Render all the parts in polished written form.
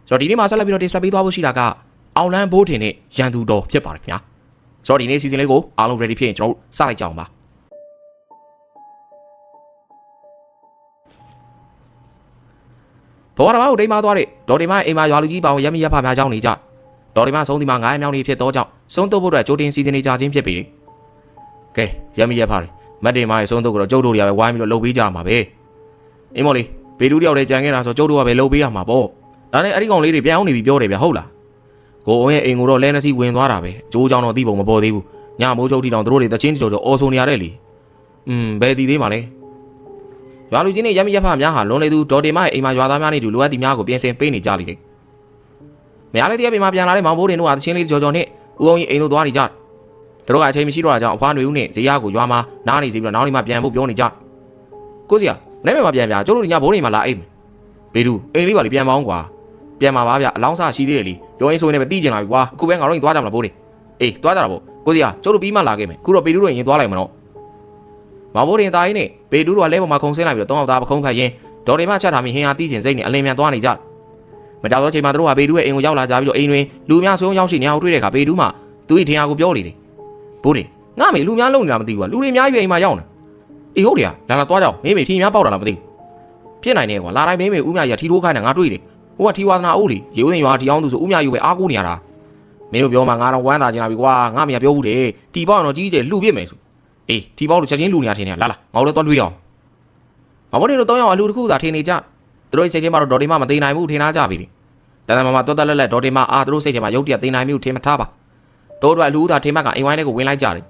ဆိုတော့ဒီနေ့မှာဆက်လက်ပြီးတော့တင်ဆက်ပေးသွားဖို့ရှိတာကအောင်လန်းဘိုးထင်နဲ့ရန်သူတော်ဖြစ်ပါတယ်ခင်ဗျာဆိုတော့ဒီနေ့ season လေးကိုအားလုံး ready ဖြစ်ရင်ကျွန်တော်တို့စလိုက်ကြအောင်ပါဘောရမကိုတိမ်မသွားတဲ့ဒေါ်တင်မအိမ်မှာရွာလူကြီးပေါင်းရမရဖများကြောင်းနေကြဒေါ်တင်မဆုံးဒီမှာ900မြောင်းနေဖြစ်တော့ကြောင့်ဆုံးတော့ဖို့အတွက်ကြိုတင် season နေကြခြင်းဖြစ်ပြီလေကဲရမရဖတွေမတ်တင်မရဲ့ဆုံးတော့ကတော့ကျုပ်တို့တွေကပဲဝိုင်းပြီးတော့လှုပ်ပေးကြမှာပဲအင်းမော်လေးဘေတူတယောက်တည်းကြံခဲ့တာဆိုကျုပ်တို့ကပဲလှုပ်ပေးရမှာပေါ့ဒါနဲ့အဲ့ဒီကောင်လေးတွေပြန်အောင်နေပြီပြောတယ်ဗျဟုတ်လားကိုအောင်ရဲ့အိမ်ကိုတော့လဲနစီဝင်သွားတာပဲအကျိုးကြောင့်တော့သိပုံမပေါ်သေးဘူးညမိုးချုပ်တီတောင်တို့တွေတချင်းကြော်အော်ဆိုနေရတဲ့လေဘယ်တည်သေးမှာလဲရွာလူချင်းတွေရမရဖများဟာလွန်လေသူဒေါ်တင်မရဲ့အိမ်မှာရွာသားများနေတူလိုအပ်သည်များကိုပြင်ဆင်ပေးနေကြလိမ့်တယ်မရလည်းတရားပြင်မှာပြန်လာတဲ့မောင်ဘိုးတင်တို့ဟာတချင်းလေးကြော်နဲ့ဦးအောင်ကြီးအိမ်တို့သွားနေကြတယ်တို့ကအချိန်မရှိတော့တာကြောင့်အဖွားຫນွေဦးနဲ့ဇေယျကိုရွာမှာနားနေစီပြီးတော့နောက်နေ့မှပြန်ဖို့ပြောနေကြကိုစီကလည်းမပြန်ပြကျတို့တို့ညဘိုးနေမှာလာအိမ်ဘေတူအိမ်လေးပါလေပြန်မအောင်ကွာပြန်มาပါဗျအလောင်းစားရှိသေးတယ်လीပြောရင်ဆိုရင်ပဲတီးကျင်လာပြီကွာအခုပဲငါတို့ရင်သွားကြမလားဘိုးတွေအေးသွားကြတာပေါ့ကိုစီကကျတို့ပြီးမှလာခဲ့မယ်ခုတော့ပေတူးတို့ရင်သွားလိုက်မတော့မောင်ဘိုးတင်သားကြီးနဲ့ပေတူးတို့ကလဲပေါ်မှာခုံဆင်းလိုက်ပြီးတော့တောင်းအောင်သားပခုံးဖက်ရင်ဒေါ်တွေမှချက်ထားပြီးဟင်းအားတီးကျင်စိတ်နဲ့အလင်းမြန်သွားနေကြမကြောက်သောချိန်မှာတို့ကပေတူးရဲ့အိမ်ကိုရောက်လာကြပြီးတော့အိမ်တွင်လူများဆိုးရောက်ရှိနေအောင်တွေ့တဲ့အခါပေတူးမှသူ့ရဲ့ထင်အားကိုပြောလေတယ်ဘိုးတွေငါမေလူများလုံနေတာမသိဘူးကွာလူတွေအများကြီးအိမ်မှာရောက်နေအေးဟုတ်တယ်လာသွားကြအောင်မေမေထီများပေါက်တာလားမသိဘူးဖြစ်နိုင်တယ်ကွာလာတိုင်းမေမေဦးမြရထီထိုးခိုင်းတာငါတွေ့တယ်ဟိုကထီဝါသနာအိုးလေရေဦးစင်ရွာဒီအောင်သူဆိုဦးမြယူပဲအားကိုးနေရတာမင်းတို့ပြောမှငါတော့ဝမ်းသာချင်လာပြီကွာငါမရပြောဘူးတယ်တီပေါက်တော့ကြီးတယ်လှူပြစ်မယ်ဆိုအေးတီပေါက်လို့ချက်ချင်းလှူနေရထင်တယ်လာငါတို့လည်းသွားတွေးအောင်မမတို့တော့3ယောက်အလှူတစ်ခုသာထင်နေကြသူတို့စိတ်ထဲမှာတော့ဒေါ်တင်မမသိနိုင်ဘူးထင်ထားကြပြီလေတန်တန်မတွတ်လက်ဒေါ်တင်မအားသူတို့စိတ်ထဲမှာရုပ်တရက်သိနိုင်မျိုးထင်မထားပါတို့တို့အလှူသာထင်မကအိမ်ဝိုင်းထဲကိုဝင်လိုက်ကြတယ်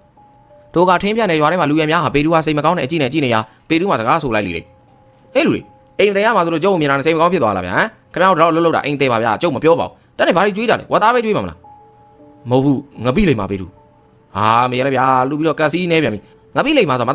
တို့ကထင်းပြတဲ့ရွာထဲမှာလူရများဟာပေတူးဟာစိတ်မကောင်းတဲ့အကြည့်နဲ့ကြည့်နေရပေတူးမှာစကားဆိုလိုက်လေဟဲ့လူတွေအိမ်တရားမှာဆိုလို့ကျုပ်မြင်တာနဲ့စိတ်မကောင်းဖြစ်သွားလာဗျာခင်ဗျားတို့တော့လှုပ်တာအိမ်သေးပါဗျာကျုပ်မပြောပါဘူးတက်နေဘာလို့ကြွေးတာလဲဝတ်သားပဲကြွေးမှာမလားမဟုတ်ဘူးငပိလိမ်မှာပေတူးဟာမရလဲဗျာလူပြီးတော့ကက်စီနေပြန်ပြီငပိလိမ်မှာဆိုမ